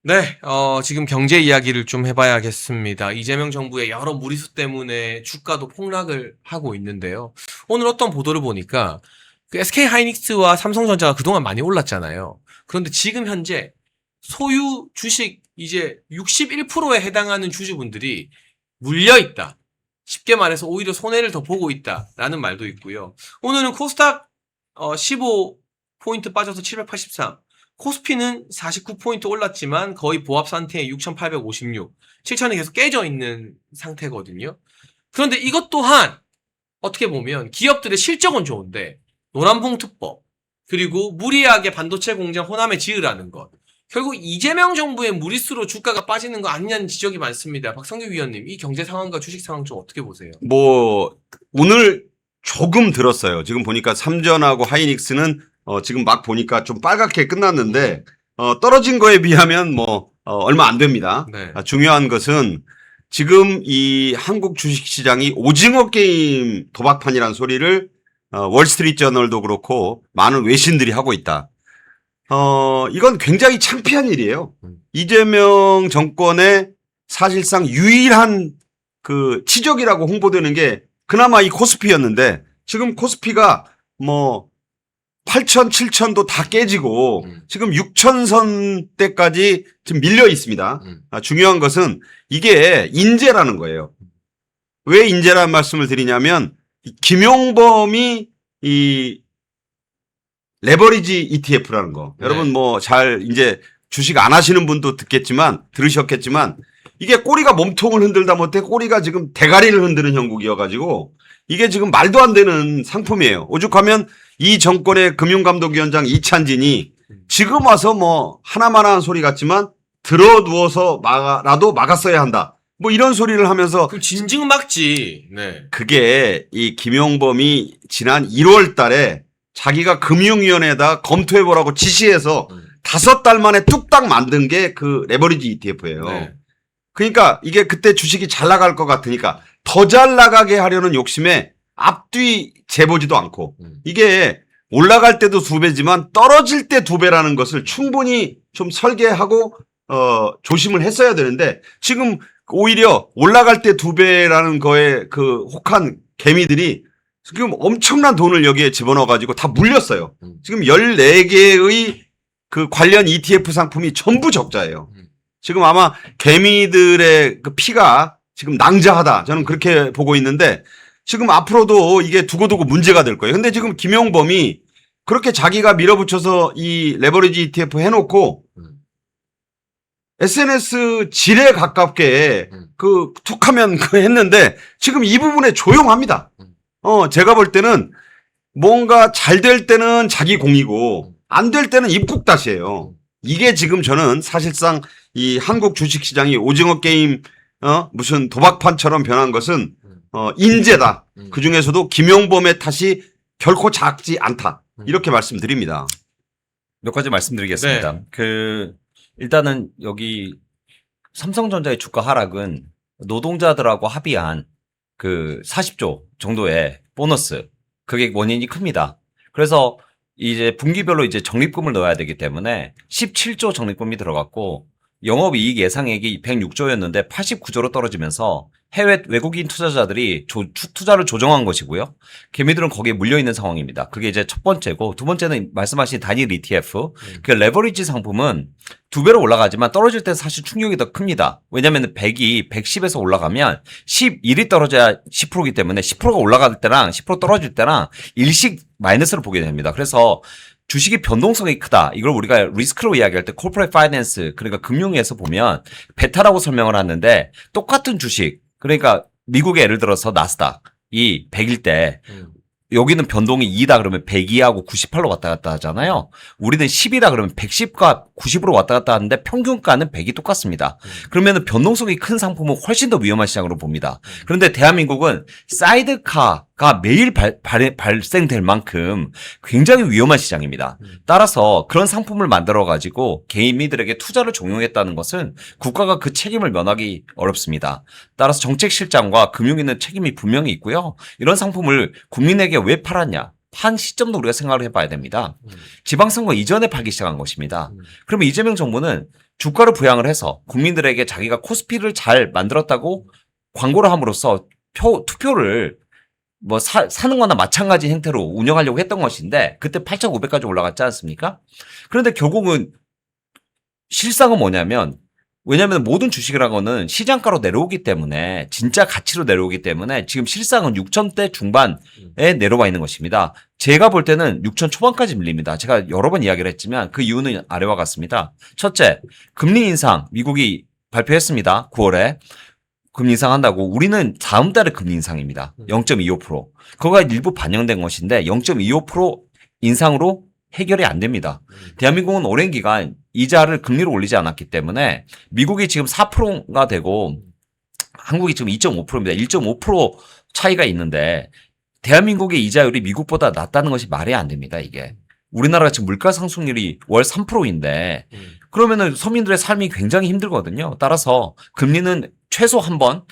네, 지금 경제 이야기를 좀 해봐야겠습니다. 이재명 정부의 여러 무리수 때문에 주가도 폭락을 하고 있는데요. 오늘 어떤 보도를 보니까 그 SK 하이닉스와 삼성전자가 그동안 많이 올랐잖아요. 그런데 지금 현재 소유 주식 이제 61%에 해당하는 주주분들이 물려 있다. 쉽게 말해서 오히려 손해를 더 보고 있다라는 말도 있고요. 오늘은 코스닥 15포인트 빠져서 783. 코스피는 49포인트 올랐지만 거의 보합 상태에 6,856. 7천이 계속 깨져 있는 상태거든요. 그런데 이것 또한 어떻게 보면 기업들의 실적은 좋은데 노란봉투법 그리고 무리하게 반도체 공장 호남에 지으라는 것. 결국 이재명 정부의 무리수로 주가가 빠지는 거 아니냐는 지적이 많습니다. 박성규 위원님, 이 경제 상황과 주식 상황 좀 어떻게 보세요? 오늘 조금 들었어요. 지금 보니까 삼전하고 하이닉스는 지금 막 보니까 좀 빨갛게 끝났는데 떨어진 거에 비하면 얼마 안 됩니다. 네. 중요한 것은 지금 이 한국 주식시장이 오징어 게임 도박판이라는 소리를 월스트리트 저널도 그렇고 많은 외신들이 하고 있다. 이건 굉장히 창피한 일이에요. 이재명 정권의 사실상 유일한 그 치적이라고 홍보되는 게 그나마 이 코스피였는데 지금 코스피가 8천, 7천도 다 깨지고 지금 6천선대까지 지금 밀려 있습니다. 중요한 것은 이게 인재라는 거예요. 왜 인재라는 말씀을 드리냐면 김용범이 이 레버리지 ETF라는 거. 네. 여러분 잘 이제 주식 안 하시는 분도 들으셨겠지만 이게 꼬리가 몸통을 흔들다 못해 꼬리가 지금 대가리를 흔드는 형국이어가지고 이게 지금 말도 안 되는 상품이에요. 오죽하면 이 정권의 금융감독위원장 이찬진이 지금 와서 하나만한 소리 같지만 들어 누워서라도 막았어야 한다. 이런 소리를 하면서 그럼 진즉 막지. 네. 그게 이 김용범이 지난 1월 달에 자기가 금융위원회에다 검토해보라고 지시해서 5달 만에 뚝딱 만든 게 그 레버리지 ETF예요. 네. 그러니까 이게 그때 주식이 잘 나갈 것 같으니까 더 잘 나가게 하려는 욕심에 앞뒤 재보지도 않고 이게 올라갈 때도 2배지만 떨어질 때 2배라는 것을 충분히 좀 설계하고 조심을 했어야 되는데 지금 오히려 올라갈 때 2배라는 거에 그 혹한 개미들이 지금 엄청난 돈을 여기에 집어넣어 가지고 다 물렸어요. 지금 14개의 그 관련 ETF 상품이 전부 적자예요. 지금 아마 개미들의 그 피가 지금 낭자하다. 저는 그렇게 보고 있는데 지금 앞으로도 이게 두고두고 문제가 될 거예요. 근데 지금 김용범이 그렇게 자기가 밀어붙여서 이 레버리지 ETF 해놓고 SNS 질에 가깝게 그 툭하면 했는데 지금 이 부분에 조용합니다. 제가 볼 때는 뭔가 잘 될 때는 자기 공이고 안 될 때는 입국다시예요. 이게 지금 저는 사실상 이 한국 주식시장이 오징어 게임 무슨 도박판처럼 변한 것은 인재다. 그중에서도 김용범의 탓이 결코 작지 않다. 이렇게 말씀드립니다. 몇 가지 말씀드리겠습니다. 일단은 여기 삼성전자의 주가 하락은 노동자들하고 합의한 그 40조 정도의 보너스, 그게 원인이 큽니다. 그래서 이제 분기별로 이제 적립금을 넣어야 되기 때문에 17조 적립금이 들어갔고 영업이익 예상액이 106조였는데 89조로 떨어지면서 해외 외국인 투자자들이 투자를 조정한 것이고요. 개미들은 거기에 물려있는 상황입니다. 그게 이제 첫 번째고, 두 번째는 말씀하신 단일 ETF. 그 레버리지 상품은 2배로 올라가지만 떨어질 때 사실 충격이 더 큽니다. 왜냐하면 100이 110에서 올라가면 11이 떨어져야 10%이기 때문에 10%가 올라갈 때랑 10% 떨어질 때랑 일식 마이너스를 보게 됩니다. 그래서 주식의 변동성이 크다. 이걸 우리가 리스크로 이야기할 때 코퍼레이트 파이낸스, 그러니까 금융에서 보면 베타라고 설명을 하는데 똑같은 주식, 그러니까 미국의 예를 들어서 나스닥이 100일 때 여기는 변동이 2다 그러면 102하고 98로 왔다 갔다 하잖아요. 우리는 10이다 그러면 110과 90으로 왔다 갔다 하는데 평균가는 100이 똑같습니다. 그러면 변동성이 큰 상품은 훨씬 더 위험한 시장으로 봅니다. 그런데 대한민국은 사이드카가 매일 발생될 만큼 굉장히 위험한 시장입니다. 따라서 그런 상품을 만들어 가지고 개인들에게 투자를 종용했다는 것은 국가가 그 책임을 면하기 어렵습니다. 따라서 정책실장과 금융위는 책임이 분명히 있고요. 이런 상품을 국민에게 왜 팔았냐? 판 시점도 우리가 생각을 해봐야 됩니다. 지방선거 이전에 팔기 시작한 것입니다. 그러면 이재명 정부는 주가를 부양을 해서 국민들에게 자기가 코스피를 잘 만들었다고 광고를 함으로써 투표를 뭐 사는 거나 마찬가지 형태로 운영하려고 했던 것인데 그때 8,500까지 올라갔지 않습니까? 그런데 결국은 실상은 뭐냐면 왜냐하면 모든 주식이라는 거는 시장가로 내려오기 때문에 진짜 가치로 내려오기 때문에 지금 실상은 6,000대 중반에 내려와 있는 것입니다. 제가 볼 때는 6,000 초반까지 밀립니다. 제가 여러 번 이야기를 했지만 그 이유는 아래와 같습니다. 첫째, 금리 인상 미국이 발표했습니다. 9월에. 금리 인상한다고 우리는 다음 달에 금리 인상입니다. 0.25%. 그거가 일부 반영된 것인데 0.25% 인상으로 해결이 안 됩니다. 대한민국은 오랜 기간 이자를 금리를 올리지 않았기 때문에 미국이 지금 4%가 되고 한국이 지금 2.5%입니다. 1.5% 차이가 있는데 대한민국의 이자율이 미국보다 낮다는 것이 말이 안 됩니다. 이게. 우리나라가 지금 물가 상승률이 월 3%인데 그러면은 서민들의 삶이 굉장히 힘들거든요. 따라서 금리는 최소 한 번,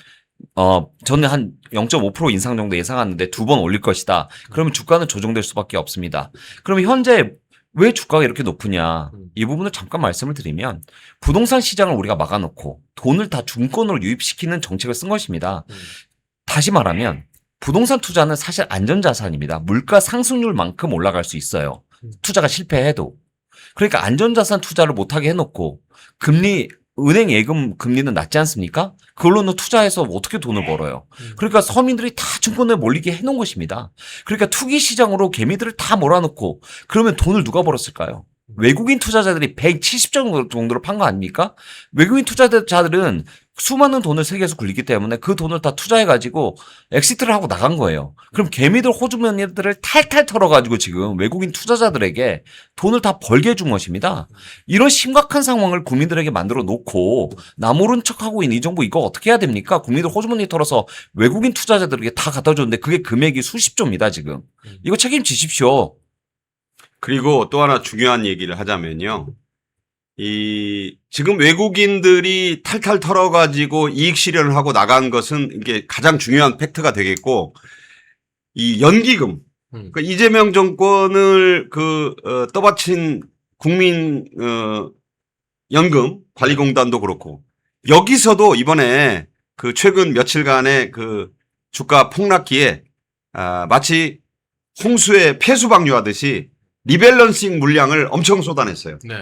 저는 한 0.5% 인상 정도 예상하는데 2번 올릴 것이다. 그러면 주가는 조정될 수밖에 없습니다. 그러면 현재 왜 주가가 이렇게 높으냐? 이 부분을 잠깐 말씀을 드리면 부동산 시장을 우리가 막아놓고 돈을 다 중권으로 유입시키는 정책을 쓴 것입니다. 다시 말하면 부동산 투자는 사실 안전자산입니다. 물가 상승률만큼 올라갈 수 있어요. 투자가 실패해도. 그러니까 안전자산 투자를 못하게 해놓고 은행 예금 금리는 낮지 않습니까? 그걸로는 투자해서 어떻게 돈을 벌어요? 그러니까 서민들이 다 증권에 몰리게 해놓은 것입니다. 그러니까 투기 시장으로 개미들을 다 몰아넣고 그러면 돈을 누가 벌었을까요? 외국인 투자자들이 170조 정도를 판 거 아닙니까? 외국인 투자자들은 수많은 돈을 세계에서 굴리기 때문에 그 돈을 다 투자해가지고 엑시트를 하고 나간 거예요. 그럼 개미들 호주머니들을 탈탈 털어가지고 지금 외국인 투자자들에게 돈을 다 벌게 해준 것입니다. 이런 심각한 상황을 국민들에게 만들어 놓고 나 모른 척하고 있는 이 정부 이거 어떻게 해야 됩니까? 국민들 호주머니 털어서 외국인 투자자들에게 다 갖다 줬는데 그게 금액이 수십조입니다 지금. 이거 책임지십시오. 그리고 또 하나 중요한 얘기를 하자면요. 지금 외국인들이 탈탈 털어가지고 이익 실현을 하고 나간 것은 이게 가장 중요한 팩트가 되겠고, 이 연기금, 그러니까 이재명 정권을 떠받친 연금 관리공단도 그렇고, 여기서도 이번에 최근 며칠간의 주가 폭락기에, 마치 홍수에 폐수 방류하듯이 리밸런싱 물량을 엄청 쏟아냈어요. 네.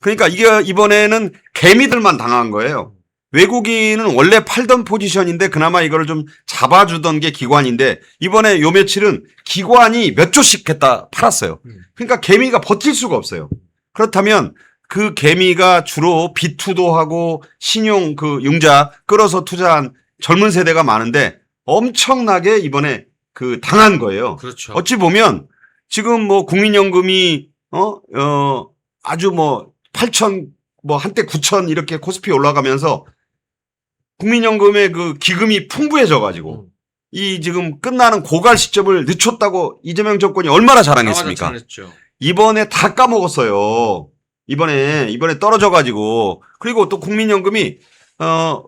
그러니까 이게 이번에는 개미들만 당한 거예요. 외국인은 원래 팔던 포지션인데 그나마 이거를 좀 잡아주던 게 기관인데 이번에 요 며칠은 기관이 몇 조씩 했다 팔았어요. 그러니까 개미가 버틸 수가 없어요. 그렇다면 그 개미가 주로 B2도 하고 신용 융자 끌어서 투자한 젊은 세대가 많은데 엄청나게 이번에 당한 거예요. 그렇죠. 어찌 보면 지금 국민연금이 아주 8천 한때 9천 이렇게 코스피 올라가면서 국민연금의 기금이 풍부해져 가지고 이 지금 끝나는 고갈 시점을 늦췄다고 이재명 정권이 얼마나 자랑했습니까? 이번에 다 까먹었어요. 이번에 떨어져 가지고 그리고 또 국민연금이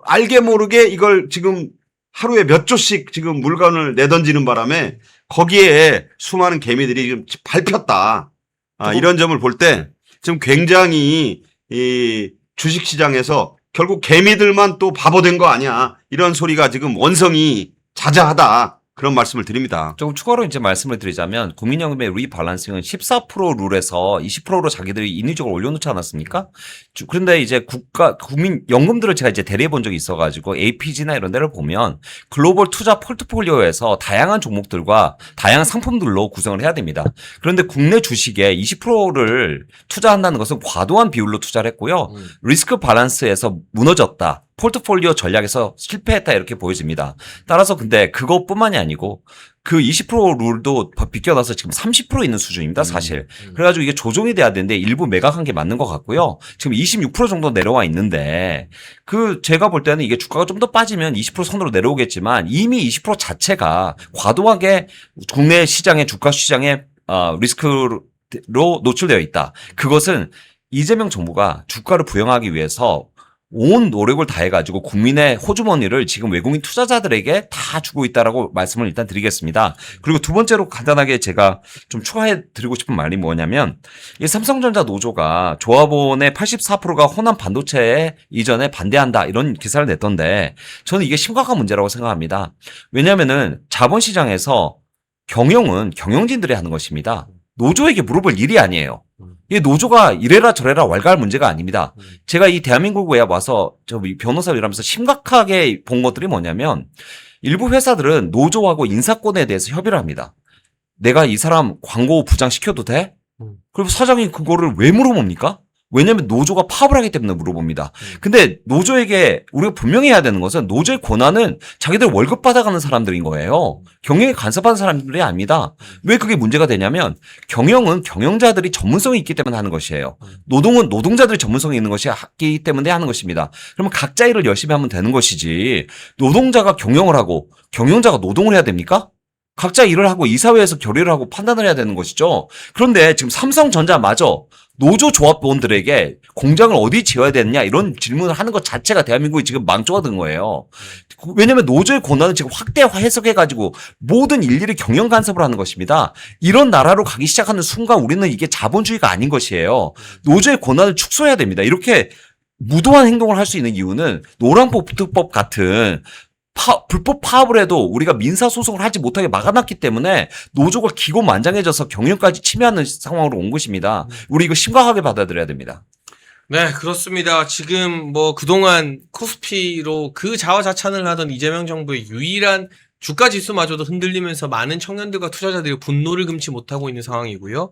알게 모르게 이걸 지금 하루에 몇 조씩 지금 물건을 내던지는 바람에 거기에 수많은 개미들이 지금 밟혔다. 이런 점을 볼 때 지금 굉장히 이 주식시장에서 결국 개미들만 또 바보 된 거 아니야. 이런 소리가 지금 원성이 자자하다. 그런 말씀을 드립니다. 조금 추가로 이제 말씀을 드리자면 국민연금의 리밸런싱은 14% 룰에서 20%로 자기들이 인위적으로 올려놓지 않았습니까? 그런데 이제 국민연금들을 제가 이제 대리해 본 적이 있어가지고 APG나 이런 데를 보면 글로벌 투자 포트폴리오에서 다양한 종목들과 다양한 상품들로 구성을 해야 됩니다. 그런데 국내 주식에 20%를 투자한다는 것은 과도한 비율로 투자를 했고요. 리스크 밸런스에서 무너졌다. 포트폴리오 전략에서 실패했다 이렇게 보여집니다. 따라서 근데 그것뿐만이 아니고 그 20% 룰도 비껴나서 지금 30% 있는 수준입니다, 사실. 그래가지고 이게 조정이 돼야 되는데 일부 매각한 게 맞는 것 같고요. 지금 26% 정도 내려와 있는데 제가 볼 때는 이게 주가가 좀 더 빠지면 20% 선으로 내려오겠지만 이미 20% 자체가 과도하게 국내 시장의 주가 시장에 리스크로 노출되어 있다. 그것은 이재명 정부가 주가를 부양하기 위해서 온 노력을 다해가지고 국민의 호주머니를 지금 외국인 투자자들에게 다 주고 있다라고 말씀을 일단 드리겠습니다. 그리고 두 번째로 간단하게 제가 좀 추가해 드리고 싶은 말이 뭐냐면 이 삼성전자 노조가 조합원의 84%가 호남 반도체에 이전에 반대한다 이런 기사를 냈던데 저는 이게 심각한 문제라고 생각합니다. 왜냐하면은 자본시장에서 경영은 경영진들이 하는 것입니다. 노조에게 물어볼 일이 아니에요. 이 노조가 이래라 저래라 왈가할 문제가 아닙니다. 제가 이 대한민국에 와서 저 변호사를 일하면서 심각하게 본 것들이 뭐냐면 일부 회사들은 노조하고 인사권에 대해서 협의를 합니다. 내가 이 사람 광고 부장 시켜도 돼? 그리고 사장이 그거를 왜 물어봅니까? 왜냐면 노조가 파업을 하기 때문에 물어봅니다. 근데 노조에게 우리가 분명히 해야 되는 것은 노조의 권한은 자기들 월급 받아가는 사람들인 거예요. 경영에 간섭하는 사람들이 아닙니다. 왜 그게 문제가 되냐면 경영은 경영자들이 전문성이 있기 때문에 하는 것이에요. 노동은 노동자들이 전문성이 있는 것이기 때문에 하는 것입니다. 그러면 각자 일을 열심히 하면 되는 것이지 노동자가 경영을 하고 경영자가 노동을 해야 됩니까? 각자 일을 하고 이사회에서 결의를 하고 판단을 해야 되는 것이죠. 그런데 지금 삼성전자마저 노조 조합원들에게 공장을 어디 지어야 되느냐 이런 질문을 하는 것 자체가 대한민국이 지금 망조가 된 거예요. 왜냐하면 노조의 권한을 지금 확대 해석해가지고 모든 일일이 경영 간섭을 하는 것입니다. 이런 나라로 가기 시작하는 순간 우리는 이게 자본주의가 아닌 것이에요. 노조의 권한을 축소해야 됩니다. 이렇게 무도한 행동을 할 수 있는 이유는 노란포트법 같은 불법 파업을 해도 우리가 민사소송을 하지 못하게 막아놨기 때문에 노조가 기고만장해져서 경영까지 침해하는 상황으로 온 것입니다. 우리 이거 심각하게 받아들여야 됩니다. 네, 그렇습니다. 지금 뭐 그동안 코스피로 그 자화자찬을 하던 이재명 정부의 유일한 주가 지수마저도 흔들리면서 많은 청년들과 투자자들이 분노를 금치 못하고 있는 상황이고요.